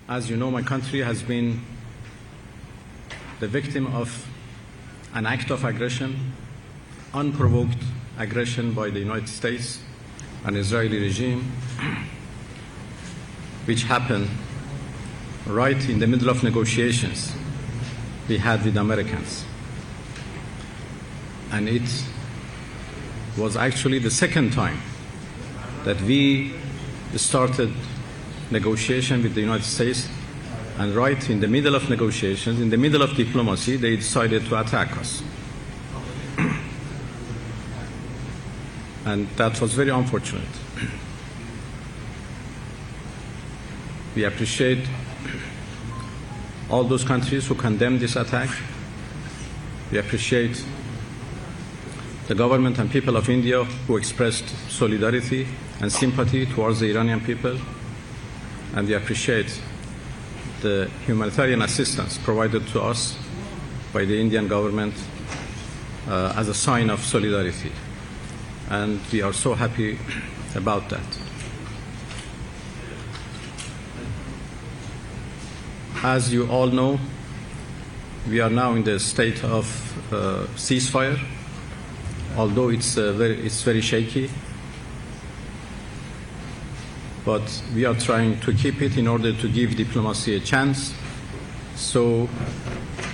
As you know, my country has been the victim of an act of aggression, unprovoked aggression by the United States and Israeli regime, which happened right in the middle of negotiations we had with Americans. And it was actually the second time that we started negotiation with the United States, and right in the middle of negotiations, in the middle of diplomacy, they decided to attack us. And that was very unfortunate. We appreciate all those countries who condemned this attack. We appreciate the government and people of India who expressed solidarity and sympathy towards the Iranian people. And we appreciate the humanitarian assistance provided to us by the Indian government as a sign of solidarity. And we are so happy about that. As you all know, we are now in the state of ceasefire, although it's very shaky. But we are trying to keep it in order to give diplomacy a chance, so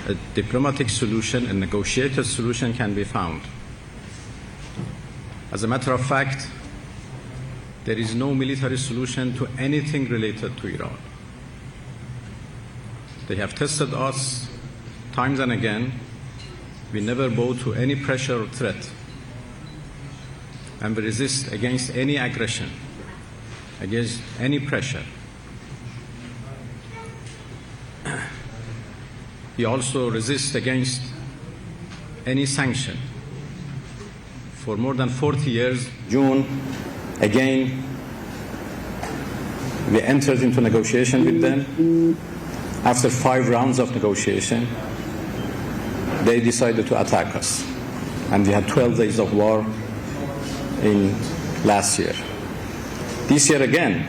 a diplomatic solution, a negotiated solution can be found. As a matter of fact, there is no military solution to anything related to Iran. They have tested us times and again. We never bow to any pressure or threat, and we resist against any aggression, against any pressure. We also resist against any sanction. For more than 40 years, June, again, we entered into negotiation with them. After 5 rounds of negotiation, they decided to attack us. And we had 12 days of war in last year. This year again,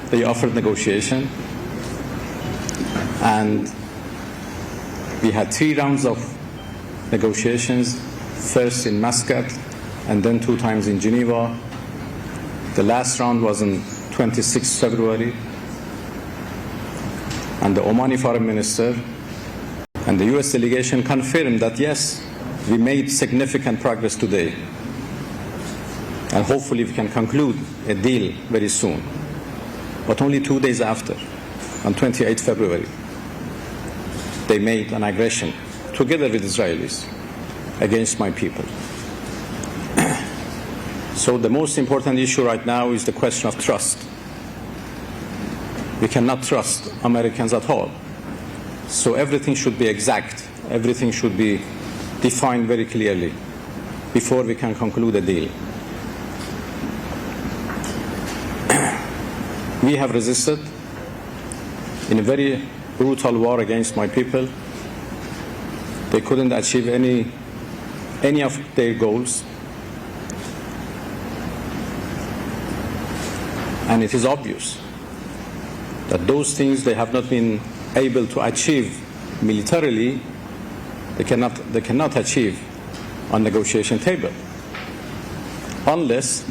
they offered negotiation, and we had 3 rounds of negotiations, first in Muscat and then 2 times in Geneva. The last round was on 26 February, and the Omani foreign minister and the US delegation confirmed that yes, we made significant progress today. And hopefully we can conclude a deal very soon. But only 2 days after, on 28 February, they made an aggression, together with Israelis, against my people. So the most important issue right now is the question of trust. We cannot trust Americans at all. So everything should be exact. Everything should be defined very clearly before we can conclude a deal. We have resisted in a very brutal war against my people. They couldn't achieve any of their goals. And it is obvious that those things they have not been able to achieve militarily, they cannot achieve on negotiation table unless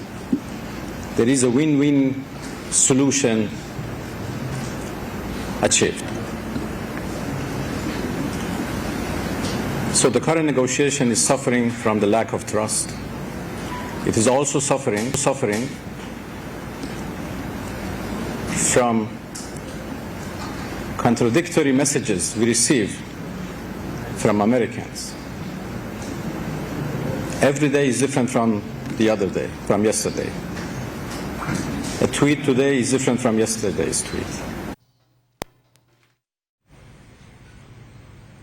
there is a win-win solution achieved. So the current negotiation is suffering from the lack of trust. It is also suffering from contradictory messages we receive from Americans. Every day is different from the other day, from yesterday. A tweet today is different from yesterday's tweet.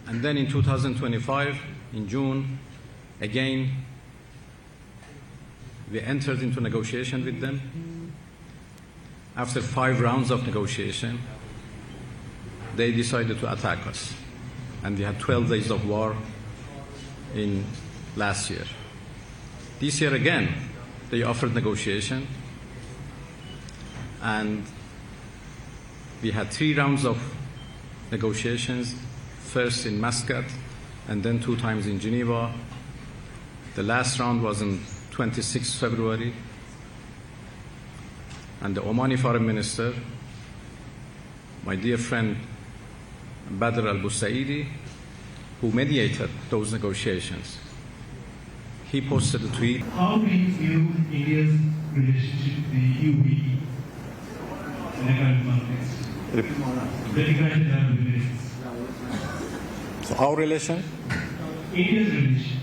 And then in 2025, in June, again, we entered into negotiation with them. After 5 rounds of negotiation, they decided to attack us. And we had 12 days of war in last year. This year again, they offered negotiation, and We had 3 rounds of negotiations, first in Muscat and then 2 times in Geneva. The last round was on 26 February, and the Omani Foreign Minister, my dear friend Badr al-Busaidi, who mediated those negotiations, he posted a tweet. How do you view India's relationship with the UAE in the current context? The United Arab Emirates. So our relation? India's relation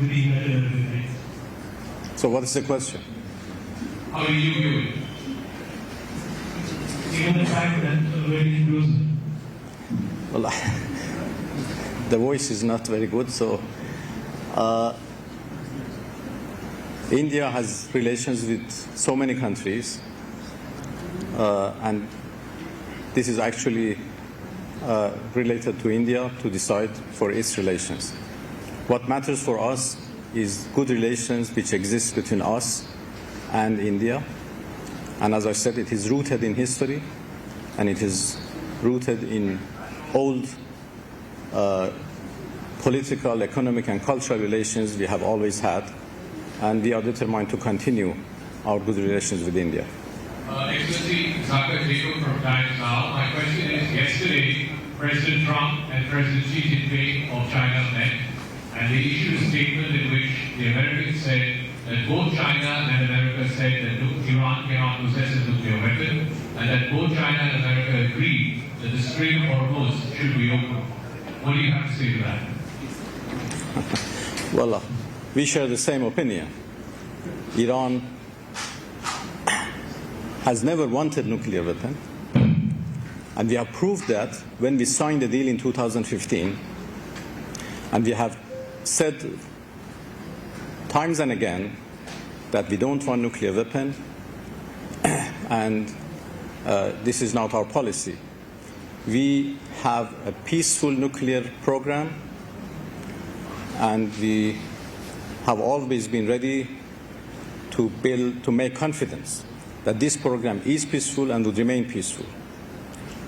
with the United Arab Emirates. So what is the question? How do you view it? Given the fact that very close. Well, the voice is not very good, so India has relations with so many countries, and this is actually related to India to decide for its relations. What matters for us is good relations which exist between us and India, and as I said, it is rooted in history, and it is rooted in old political, economic, and cultural relations we have always had, and we are determined to continue our good relations with India. Excellency, Saath from Times Now. My question is, yesterday, President Trump and President Xi Jinping of China met, and they issued a statement in which the Americans said that both China and America said that Iran cannot possess a nuclear weapon, and that both China and America agreed that the Strait of Hormuz should be open. What do you have to say to that? Well, we share the same opinion. Iran has never wanted nuclear weapon, and we have proved that when we signed the deal in 2015, and we have said times and again that we don't want nuclear weapon, and this is not our policy. We have a peaceful nuclear program, and we have always been ready to make confidence that this program is peaceful and will remain peaceful.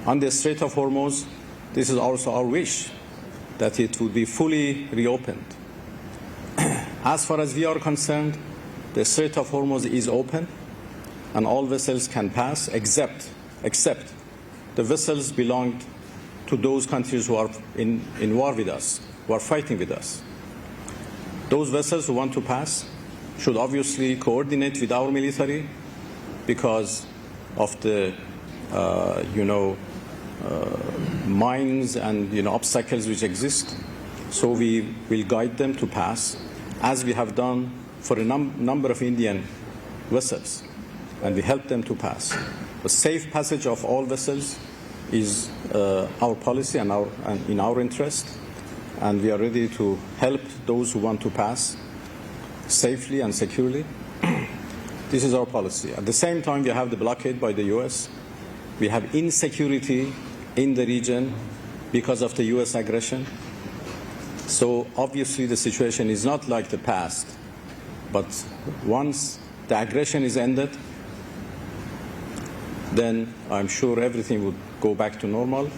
On the Strait of Hormuz, this is also our wish, that it would be fully reopened. As far as we are concerned, the Strait of Hormuz is open, and all vessels can pass, except the vessels belong to those countries who are in war with us, who are fighting with us. Those vessels who want to pass should obviously coordinate with our military because of the, mines and, obstacles which exist. So we will guide them to pass, as we have done for a number of Indian vessels, and we help them to pass. The safe passage of all vessels is our policy and in our interest, and we are ready to help those who want to pass safely and securely. This is our policy. At the same time, we have the blockade by the U.S. We have insecurity in the region because of the U.S. aggression. So obviously the situation is not like the past, but once the aggression is ended, then I'm sure everything would go back to normal,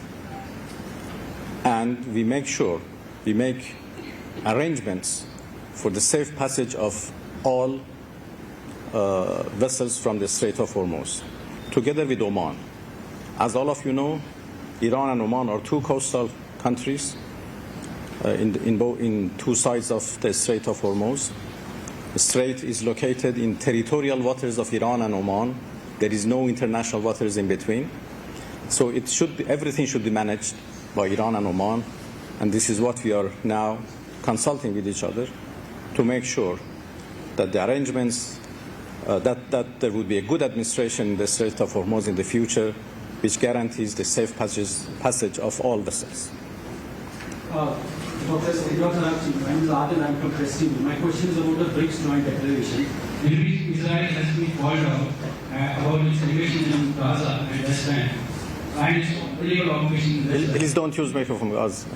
and we make arrangements for the safe passage of all vessels from the Strait of Hormuz, together with Oman. As all of you know, Iran and Oman are 2 coastal countries in 2 sides of the Strait of Hormuz. The strait is located in territorial waters of Iran and Oman. There is no international waters in between. So everything should be managed by Iran and Oman, and this is what we are now consulting with each other to make sure that the arrangements, that there would be a good administration in the Strait of Hormuz in the future, which guarantees the safe passage of all vessels. Dr. Araghchi, my name is Adil, I'm from Press TV. My question is about the BRICS joint declaration, in which Israel has been called out about its invasion in Gaza and West Bank, and its illegal occupation in West Bank. Please don't use microphone, guys.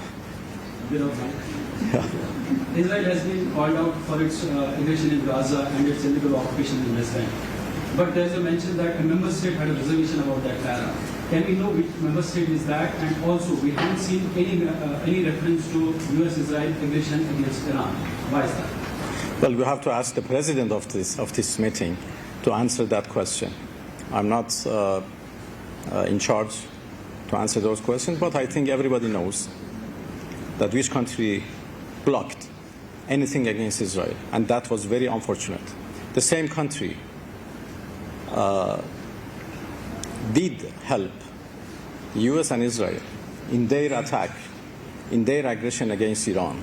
Israel has been called out for its invasion in Gaza and its illegal occupation in West Bank. But there is a mention that a member state had a reservation about that matter. Can we know which member state is that? And also, we haven't seen any reference to US-Israel aggression against Iran. Why is that? Well, we have to ask the president of this meeting to answer that question. I'm not in charge to answer those questions, but I think everybody knows that which country blocked anything against Israel, and that was very unfortunate. The same country did help US and Israel in their attack, in their aggression against Iran.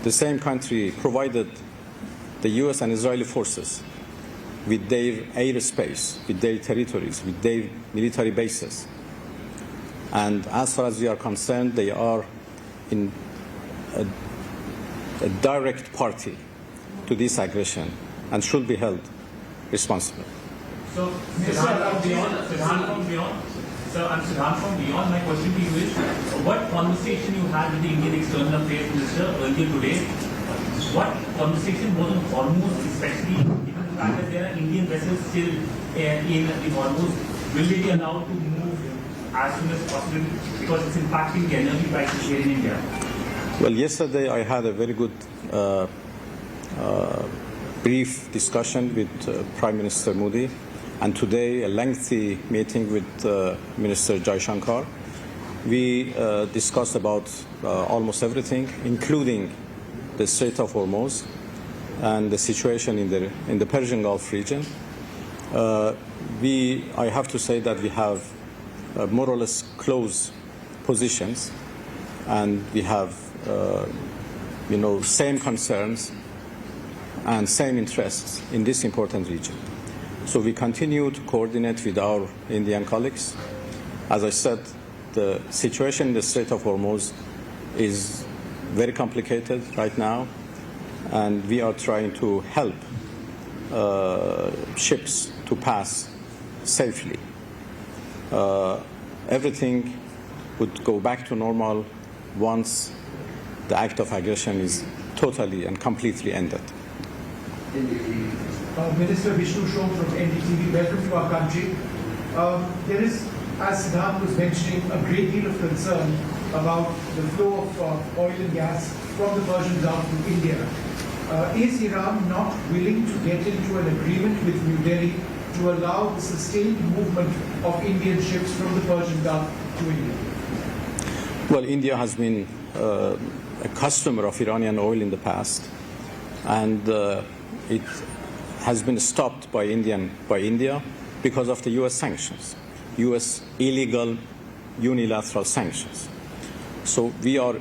The same country provided the US and Israeli forces with their airspace, with their territories, with their military bases. And as far as we are concerned, they are in a direct party to this aggression and should be held responsible. So, Siddhant from beyond, my question to you is, what conversation you had with the Indian External Affairs Minister earlier today? What conversation was on Hormuz, especially given the fact that there are Indian vessels still in Hormuz? Will they be allowed to move as soon as possible because it's impacting the energy prices here in India? Well, yesterday I had a very good brief discussion with Prime Minister Modi, and today a lengthy meeting with Minister Jaishankar. We discussed about almost everything, including the Strait of Hormuz and the situation in the Persian Gulf region. I have to say that we have more or less close positions, and we have same concerns and same interests in this important region. So we continue to coordinate with our Indian colleagues. As I said, the situation in the Strait of Hormuz is very complicated right now, and we are trying to help ships to pass safely. Everything would go back to normal once the act of aggression is totally and completely ended. Minister Vishnu Shom from NDTV, welcome to our country. There is, as Siddhant was mentioning, a great deal of concern about the flow of oil and gas from the Persian Gulf to India. Is Iran not willing to get into an agreement with New Delhi to allow the sustained movement of Indian ships from the Persian Gulf to India? Well, India has been a customer of Iranian oil in the past, and it has been stopped by India because of the U.S. sanctions, U.S. illegal unilateral sanctions. So we are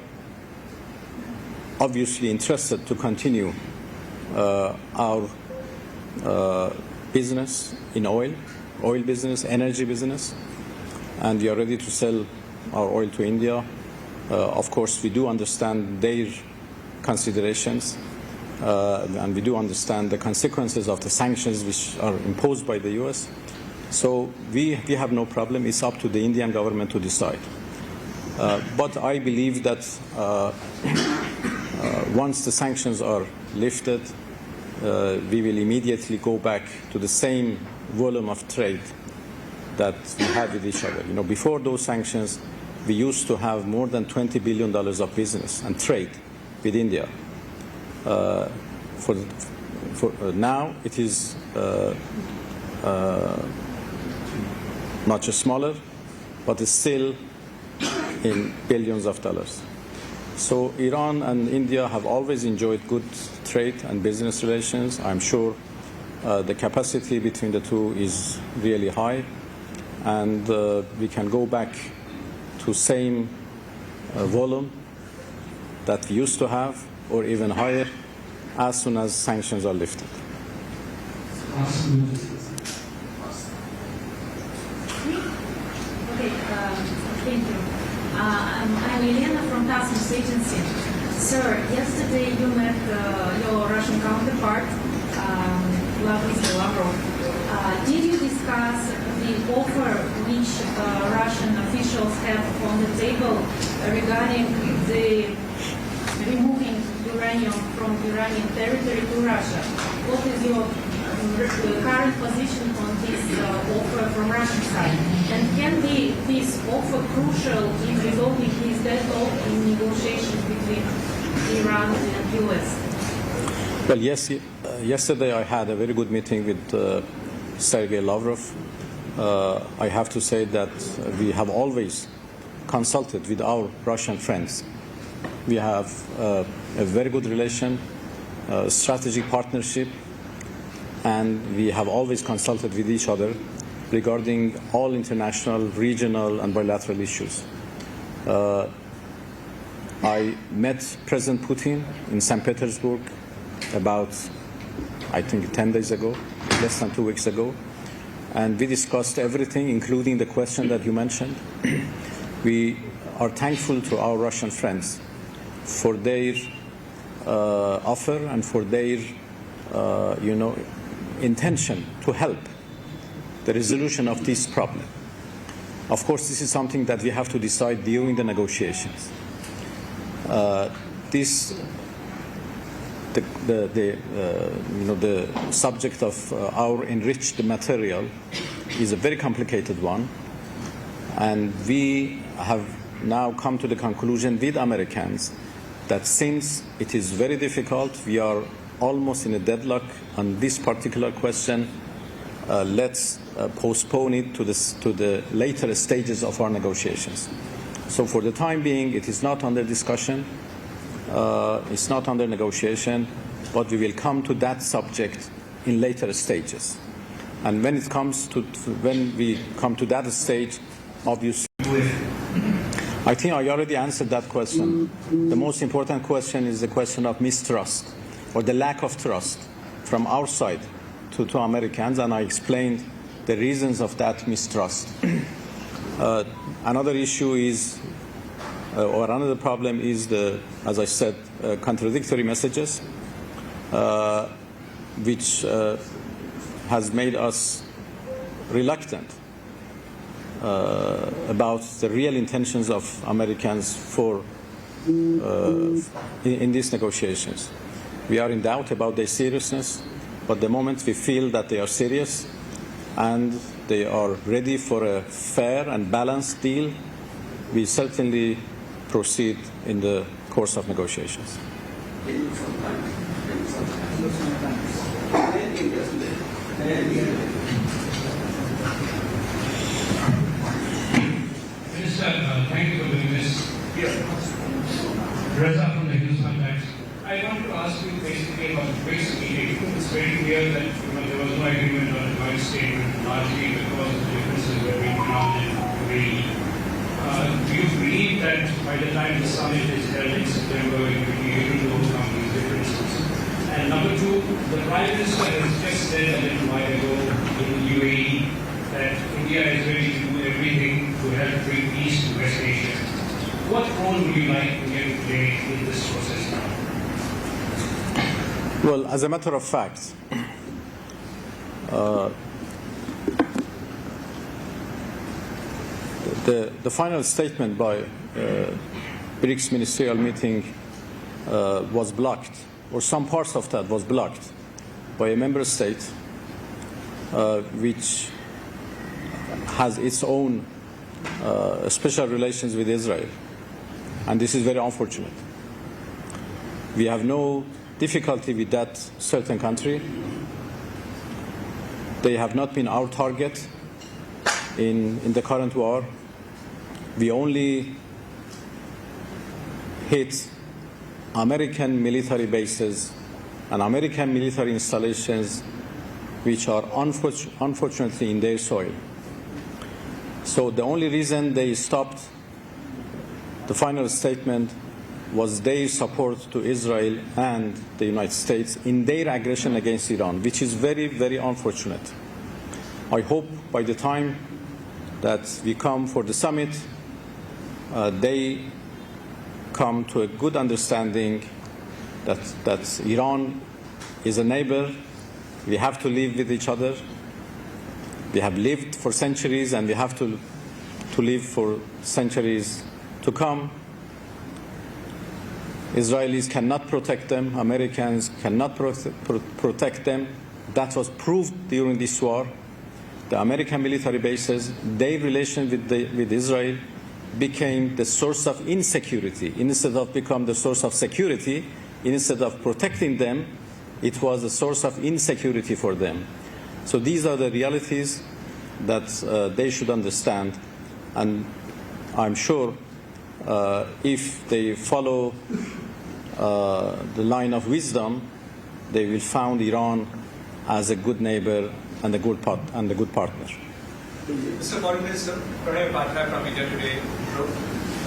obviously interested to continue our business in oil business, energy business, and we are ready to sell our oil to India. Of course, we do understand their considerations, and we do understand the consequences of the sanctions which are imposed by the U.S. So we have no problem. It's up to the Indian government to decide. But I believe that once the sanctions are lifted, we will immediately go back to the same volume of trade that we had with each other. Before those sanctions, we used to have more than $20 billion of business and trade with India. Now it is much smaller, but it's still in billions of dollars. So Iran and India have always enjoyed good trade and business relations. I'm sure the capacity between the two is really high, and we can go back to same volume that we used to have, or even higher, as soon as sanctions are lifted. Thank you. I'm Elena from Customs Agency. Sir, yesterday you met your Russian counterpart, Lavrov. Did you discuss the offer which Russian officials have on the table regarding the removing uranium from Iranian territory to Russia? What is your the current position on this offer from Russian side? And can this offer crucial in resolving this deadlock in negotiations between Iran and US? Well, yes. Yesterday I had a very good meeting with Sergei Lavrov. I have to say that we have always consulted with our Russian friends. We have a very good relation, strategic partnership, and we have always consulted with each other regarding all international, regional, and bilateral issues. I met President Putin in St. Petersburg about, I think, 10 days ago, less than 2 weeks ago, and we discussed everything, including the question that you mentioned. We are thankful to our Russian friends for their offer and for their, intention to help the resolution of this problem. Of course, this is something that we have to decide during the negotiations. The subject of our enriched material is a very complicated one, and we have now come to the conclusion with Americans that since it is very difficult, we are almost in a deadlock on this particular question, let's postpone it to the later stages of our negotiations. So for the time being, it is not under discussion, it's not under negotiation, but we will come to that subject in later stages. And when we come to that stage, obviously, I think I already answered that question. The most important question is the question of mistrust, or the lack of trust from our side to Americans, and I explained the reasons of that mistrust. Another issue is, or another problem is as I said, contradictory messages, which has made us reluctant about the real intentions of Americans in these negotiations. We are in doubt about their seriousness, but the moment we feel that they are serious and they are ready for a fair and balanced deal, we certainly proceed in the course of negotiations. Minister, thank you for doing this. Reza from the Hindustan Times. I want to ask you basically about the BRICS meeting. It's very clear that there was no agreement on a joint statement, largely because of the differences between Iran and UAE. Do you believe that by the time the summit is held in September, you will be able to overcome these differences? And number two, the Prime Minister has just said a little while ago in UAE that India is ready to do everything to help bring peace to West Asia. What role would you like India to play in this process now? Well, as a matter of fact, the final statement by BRICS ministerial meeting was blocked, or some parts of that was blocked by a member state which has its own special relations with Israel. And this is very unfortunate. We have no difficulty with that certain country. They have not been our target in the current war. We only hit American military bases and American military installations which are unfortunately in their soil. So the only reason they stopped the final statement was their support to Israel and the United States in their aggression against Iran, which is very, very unfortunate. I hope by the time that we come for the summit, they come to a good understanding that Iran is a neighbor. We have to live with each other. We have lived for centuries, and we have to live for centuries to come. Israelis cannot protect them. Americans cannot protect them. that was proved during this war. The American military bases, their relation with Israel became the source of insecurity. Instead of becoming the source of security, instead of protecting them, it was a source of insecurity for them. So these are the realities that they should understand. And I'm sure if they follow the line of wisdom, they will find Iran as a good neighbor and a good partner. Mr. Foreign Minister, Pranay Batra from India Today wrote,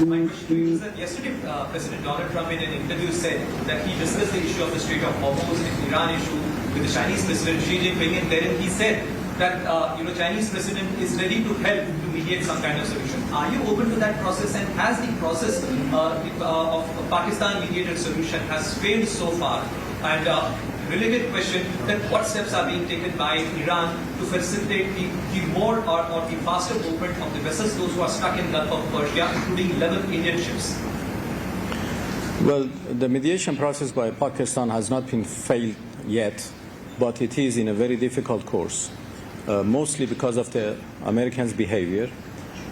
my question is that yesterday President Donald Trump in an interview said that he discussed the issue of the Strait of Hormuz and Iran issue with the Chinese President Xi Jinping, and therein he said that Chinese President is ready to help to mediate some kind of solution. Are you open to that process, and has the process of Pakistan mediated solution has failed so far? And related question, that what steps are being taken by Iran to facilitate the more or the faster movement of the vessels, those who are stuck in Gulf of Persia, including 11 Indian ships? Well, the mediation process by Pakistan has not been failed yet, but it is in a very difficult course, mostly because of the Americans' behavior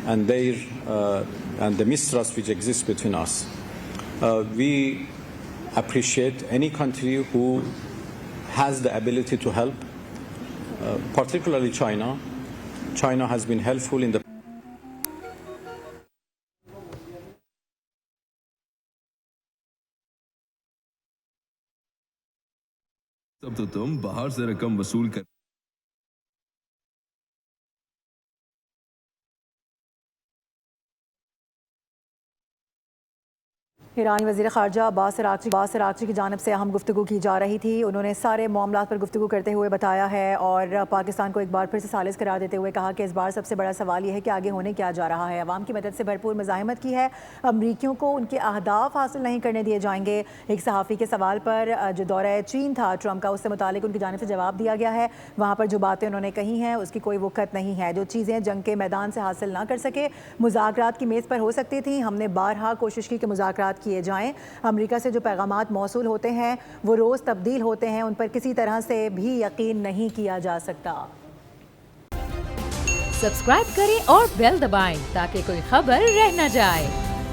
and the mistrust which exists between us. We appreciate any country who has the ability to help, particularly China. China has been helpful in the तब तो तुम बाहर से रकम वसूल कर ईरानी वज़ीर ख़ारजा Abbas Araghchi की जानिब से अहम गुफ्तगू की जा रही थी। उन्होंने सारे मामलात पर गुफ्तगू करते हुए बताया है और पाकिस्तान को एक बार फिर से सालिस करार देते हुए कहा कि इस बार सबसे बड़ा सवाल यह है कि आगे होने क्या जा रहा है। अवाम की मदद से भरपूर मज़ाहमत की है, अमरीकियों को उनके अहदाफ हासिल नहीं करने दिए जाएंगे। एक सहाफ़ी के सवाल पर जो दौरा चीन था ट्रंप का, उससे मुतालिक उनकी जानिब से जवाब दिया गया है। वहाँ पर जो बातें उन्होंने कही हैं उसकी कोई वक़्त नहीं है। जो चीज़ें जंग के मैदान से हासिल ना कर सके, मुज़ाकरात की मेज़ पर हो सकती थी। हमने बारहा कोशिश की कि मुज़ाकरात किए जाएँ। अमेरिका से जो पैगामात मौसूल होते हैं वो रोज़ तब्दील होते हैं, उन पर किसी तरह से भी यकीन नहीं किया जा सकता। सब्सक्राइब करें और बेल दबाएं ताकि कोई खबर रह न जाए।